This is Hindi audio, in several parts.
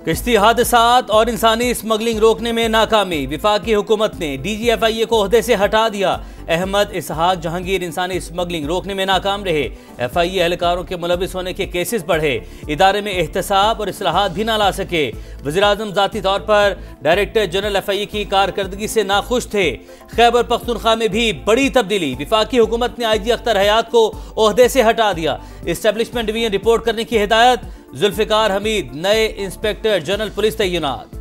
कश्ती हादसात और इंसानी स्मगलिंग रोकने में नाकामी। वफाकी हुकूमत ने DGFIA को ओहदे से हटा दिया। अहमद इसहाक जहांगीर इंसानी स्मगलिंग रोकने में नाकाम रहे। FIA एहलकारों के मुलविस होने के केसेस बढ़े। इदारे में एहतसाब और इस्लाहात भी ना ला सके। वज़ीर-ए-आज़म ज़ाती तौर पर डायरेक्टर जनरल FIA की कारकर्दगी से नाखुश थे। खैबर पख्तूनख्वा में भी बड़ी तब्दीली। वफाकी हुकूमत ने IG अख्तर हयात को ओहदे से हटा दिया। इस्टेब्लिशमेंट डिवीजन रिपोर्ट करने की हिदायत। जुल्फिकार हमीद नए इंस्पेक्टर जनरल पुलिस तैनात।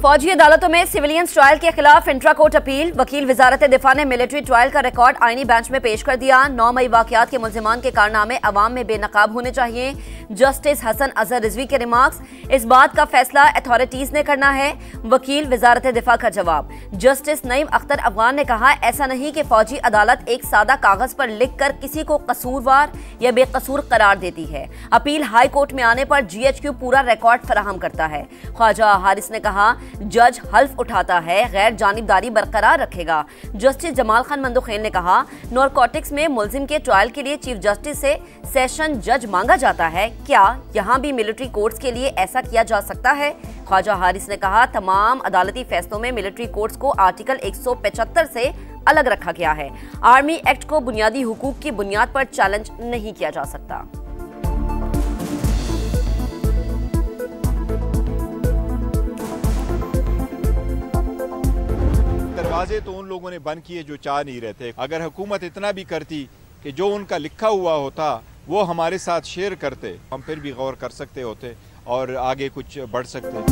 फौजी अदालतों में सिविलियंस ट्रायल के खिलाफ इंट्रा कोर्ट अपील। वकील वजारत दिफा ने मिलिट्री ट्रायल का रिकॉर्ड आईनी बेंच में पेश कर दिया। 9 मई वाकयात के मुल्जिमान के कारनामे अवाम में बेनकाब होने चाहिए। जस्टिस हसन अजहर रिजवी के रिमार्क्स, इस बात का फैसला अथॉरिटीज ने करना है। वकील वजारत दिफा का जवाब। जस्टिस नईम अख्तर अफगान ने कहा, ऐसा नहीं कि फौजी अदालत एक सादा कागज पर लिख कर किसी को कसूरवार या बेकसूर करार देती है। अपील हाई कोर्ट में आने पर GHQ पूरा रिकॉर्ड फराहम करता है। ख्वाजा हारिस ने कहा, जज हल्फ उठाता है, गैर जानिबदारी बरकरार रखेगा। जस्टिस जमाल खान मंदोखेल ने कहा, नारकोटिक्स में मुल्जिम के ट्रायल के लिए चीफ जस्टिस से सेशन जज मांगा जाता है, क्या यहाँ भी मिलिट्री कोर्ट्स के लिए ऐसा किया जा सकता है? ख्वाजा हारिस ने कहा, तमाम अदालती फैसलों में मिलिट्री कोर्ट्स को आर्टिकल 175 से अलग रखा गया है। आर्मी एक्ट को बुनियादी हुकूक की बुनियाद पर चैलेंज नहीं किया जा सकता। दरवाजे तो उन लोगों ने बंद किए जो चाह नहीं रहे थे। अगर हुकूमत इतना भी करती कि जो उनका लिखा हुआ होता वो हमारे साथ शेयर करते, हम फिर भी गौर कर सकते होते और आगे कुछ बढ़ सकते।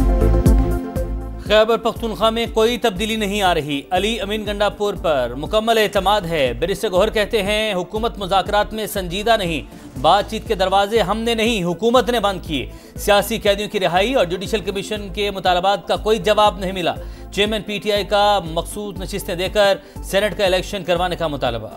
खैबर पख्तूनख्वा में कोई तब्दीली नहीं आ रही। अली अमीन गंडापुर पर मुकम्मल एतमाद है। बैरिस्टर गौहर कहते हैं, हुकूमत मुज़ाकरात में संजीदा नहीं। बातचीत के दरवाजे हमने नहीं, हुकूमत ने बंद किए। सियासी कैदियों की रिहाई और जुडिशल कमीशन के मुतालबात का कोई जवाब नहीं मिला। चेयरमैन PTI का मखसूस नशिस्तें देकर सेनेट का इलेक्शन करवाने का मुतालबा।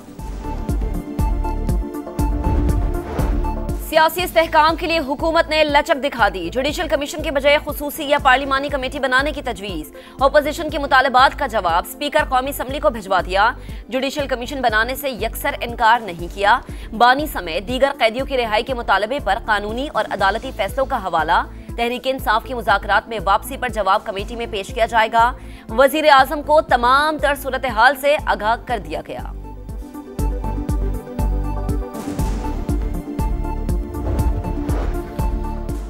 सियासी इस्तेहकाम के लिए हुकूमत ने लचक दिखा दी। जुडिशल कमीशन के बजाय खुसूसी या पार्लिमानी कमेटी बनाने की तजवीज। अपोजिशन के मुतालबात का जवाब स्पीकर कौमी असम्बली को भिजवा दिया। जुडिशल कमीशन बनाने से यकसर इनकार नहीं किया। बानी समेत दीगर कैदियों की रिहाई के मुतालबे पर कानूनी और अदालती फैसलों का हवाला। तहरीक इंसाफ की मुज़ाकरात में वापसी पर जवाब कमेटी में पेश किया जाएगा। वजीर आजम को तमाम तर सूरत हाल से आगाह कर दिया गया।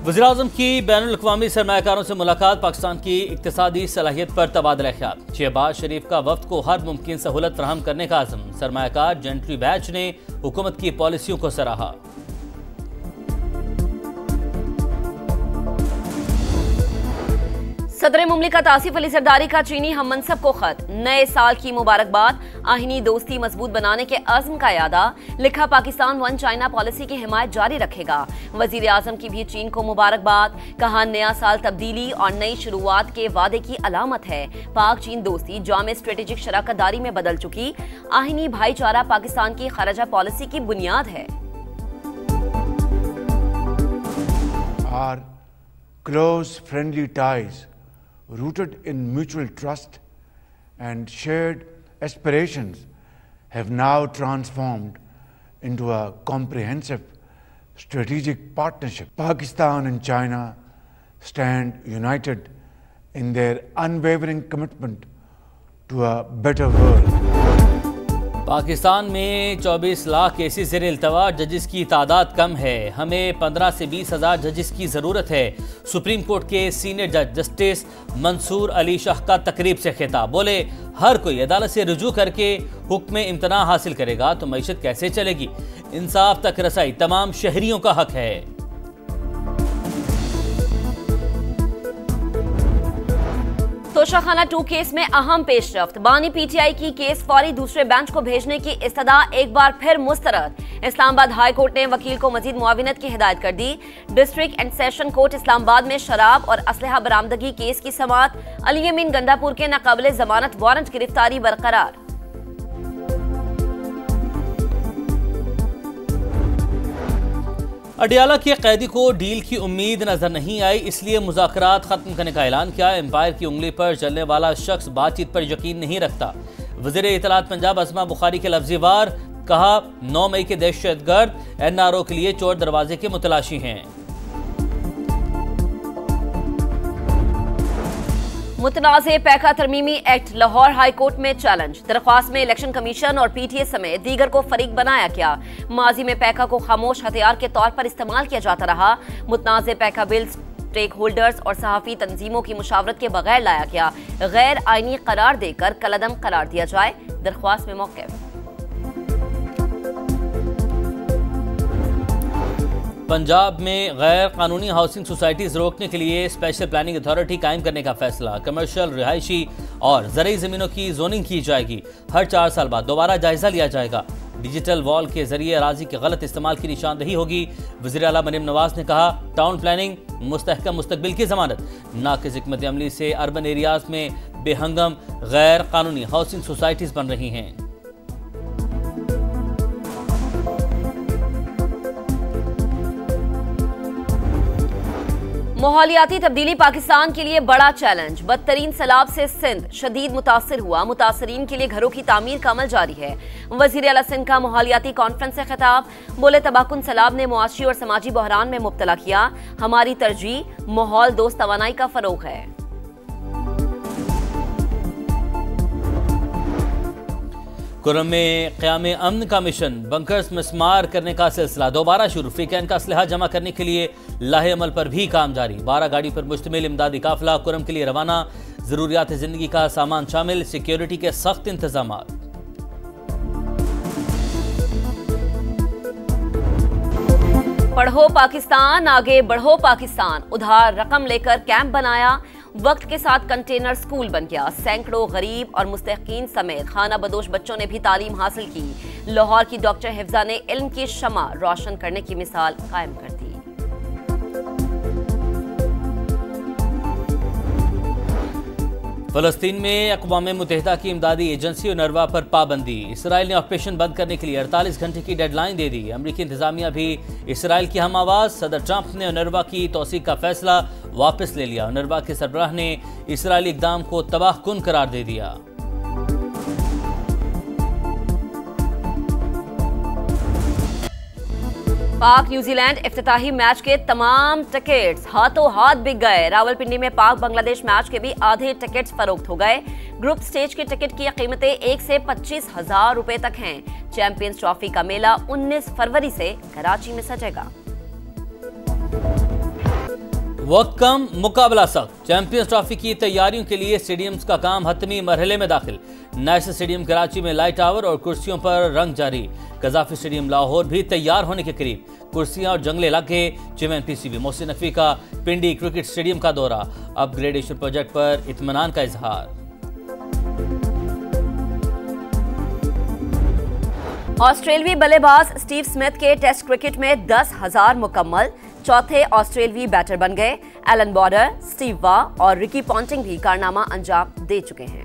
वज़ीर-ए-आज़म की बैनुल-अक़वामी सरमायाकारों से मुलाकात। पाकिस्तान की इक़्तिसादी सलाहियत पर तबादला ख्याल। शहबाज शरीफ का वफ्द को हर मुमकिन सहूलत फराहम करने का आज़म। सरमायाकार जेंट्री बैच ने हुकूमत की पॉलिसियों को सराहा। सदर मुमलिकत आसिफ अली जरदारी का चीनी हम मनसब को खत। नए साल की मुबारकबाद। आहिनी दोस्ती मजबूत बनाने के अज़्म का यादा। लिखा, पाकिस्तान वन चाइना पॉलिसी की हिमायत जारी रखेगा। वजीर आजम की भी चीन को मुबारकबाद। कहा, नया साल तब्दीली और नई शुरुआत के वादे की अलामत है। पाक चीन दोस्ती जामे स्ट्रेटेजिक शराकतदारी में बदल चुकी। आहिनी भाईचारा पाकिस्तान की खारजा पॉलिसी की बुनियाद है। Our close friendly ties rooted in mutual trust and shared aspirations have now transformed into a comprehensive strategic partnership. Pakistan and China stand united in their unwavering commitment to a better world. Pakistan में 24 लाख केसेस ज़ेर इल्तवा। जजेस की तादाद कम है। हमें 15 से 20 हज़ार जजेस की ज़रूरत है। सुप्रीम कोर्ट के सीनियर जज जस्टिस मंसूर अली शाह का तकरीब से खिताब। बोले, हर कोई अदालत से रुजू करके हुक्म इम्तना हासिल करेगा तो मईशत कैसे चलेगी? इंसाफ तक रसाई तमाम शहरियों का हक है। तोशाखाना 2 केस में अहम पेशरफ्त। बानी PTI की केस फौरी दूसरे बेंच को भेजने की इस्तदा एक बार फिर मुस्तरद। इस्लामाबाद हाई कोर्ट ने वकील को मजीद मुआविनत की हिदायत कर दी। District and session court Islamabad में शराब और असलहा बरामदगी केस की समाअत। अली अमीन गंडापुर के नाकाबिले जमानत वारंट गिरफ्तारी बरकरार। अडियाला के कैदी को डील की उम्मीद नजर नहीं आई, इसलिए मुज़ाकरात खत्म करने का ऐलान किया। एम्पायर की उंगली पर चलने वाला शख्स बातचीत पर यकीन नहीं रखता। वज़ीर इत्तलात पंजाब अज़मा बुखारी के लफ्ज़ी वार, कहा 9 मई के दहशतगर्द एनआरओ के लिए चोर दरवाजे के मुतलाशी हैं। मुतनाज़े पैका तरमीमी एक्ट लाहौर हाई कोर्ट में चैलेंज। दरख्वास्त में इलेक्शन कमीशन और पीटीए समेत दीगर को फरीक बनाया गया। माजी में पैका को खामोश हथियार के तौर पर इस्तेमाल किया जाता रहा। मुतनाज़े पैका बिल स्टेक होल्डर्स और सहाफ़ी तंजीमों की मुशावरत के बगैर लाया गया। गैर आईनी करार देकर कलअदम करार दिया जाए। दरख्वास्त में मौक़िफ़। पंजाब में गैर कानूनी हाउसिंग सोसाइटीज रोकने के लिए स्पेशल प्लानिंग अथॉरिटी कायम करने का फैसला। कमर्शियल, रिहायशी और ज़रूरी ज़मीनों की जोनिंग की जाएगी। हर 4 साल बाद दोबारा जायजा लिया जाएगा। डिजिटल वॉल के जरिए अराजी के गलत इस्तेमाल की निशानदही होगी। वज़ीर आला मरीम नवाज ने कहा, टाउन प्लानिंग मुस्तहकम मुस्तकबिल की जमानत। नाक़िस हिकमत अमली से अर्बन एरियाज में बेहंगम गैर कानूनी हाउसिंग सोसाइटीज बन रही हैं। माहौलियाती तब्दीली पाकिस्तान के लिए बड़ा चैलेंज। बदतरीन सैलाब से सिंध शदीद मुतासिर हुआ। मुतासरीन के लिए घरों की तामीर का अमल जारी है। वज़ीर आला सिंध का माहौलियाती कॉन्फ्रेंस से खिताब। बोले, तबाहकुन सैलाब ने मुआशी और समाजी बहरान में मुब्तला किया। हमारी तरजीह माहौल दोस्त तवानाई का फरोग है। कुर्रम में क़याम अमन का मिशन। बंकर्स मिसमार करने का सिलसिला दोबारा शुरू। फ्रीकैन का असलहा जमा करने के लिए लाहे अमल पर भी काम जारी। 12 गाड़ी पर मुश्तमिल इमदादी काफिला कुर्रम के लिए रवाना। ज़रूरियात ज़िंदगी का सामान शामिल। सिक्योरिटी के सख्त इंतजामात। पढ़ो पाकिस्तान, आगे बढ़ो पाकिस्तान। उधार रकम लेकर कैंप बनाया। वक्त के साथ कंटेनर स्कूल बन गया। सैकड़ों गरीब और मुस्तहकीन समेत खाना बदोश बच्चों ने भी तालीम हासिल की। लाहौर की डॉक्टर हिफ्जा ने इल्म की शमा रोशन करने की मिसाल कायम कर दी। फ़लस्तीन में अक़वाम मुत्तहिदा की इमदादी एजेंसी UNRWA पर पाबंदी। इसराइल ने ऑपरेशन बंद करने के लिए 48 घंटे की डेडलाइन दे दी। अमरीकी इंतजामिया भी इसराइल की हम आवाज़। सदर ट्रंप ने UNRWA की तौसीक का फैसला वापस ले लिया। UNRWA के सरबराह ने इसराइली इक़दाम को तबाहकुन करार दे दिया। पाक न्यूजीलैंड इफ्तिताही मैच के तमाम टिकट्स हाथों हाथ बिक गए। रावलपिंडी में पाक बांग्लादेश मैच के भी आधे टिकट्स फरोख्त हो गए। ग्रुप स्टेज के टिकट की कीमतें 1 से 25,000 रुपए तक हैं। चैंपियंस ट्रॉफी का मेला 19 फरवरी से कराची में सजेगा। वक्त कम, मुकाबला सख्त। चैंपियंस ट्रॉफी की तैयारियों के लिए स्टेडियम्स का काम हतमी मरहले में दाखिल। नेशनल स्टेडियम कराची में लाइट टावर और कुर्सियों पर रंग जारी। कज़ाफी स्टेडियम लाहौर भी तैयार होने के करीब। कुर्सियां और जंगले लगे। चेयरमैन PCB मोहसिन नकवी का पिंडी क्रिकेट स्टेडियम का दौरा। अपग्रेडेशन प्रोजेक्ट पर इत्मीनान का इजहार। ऑस्ट्रेलियाई बल्लेबाज स्टीव स्मिथ के टेस्ट क्रिकेट में 10,000 मुकम्मल। चौथे ऑस्ट्रेलियाई बैटर बन गए। एलन बॉर्डर, स्टीव वा और रिकी पॉन्टिंग भी कारनामा अंजाम दे चुके हैं।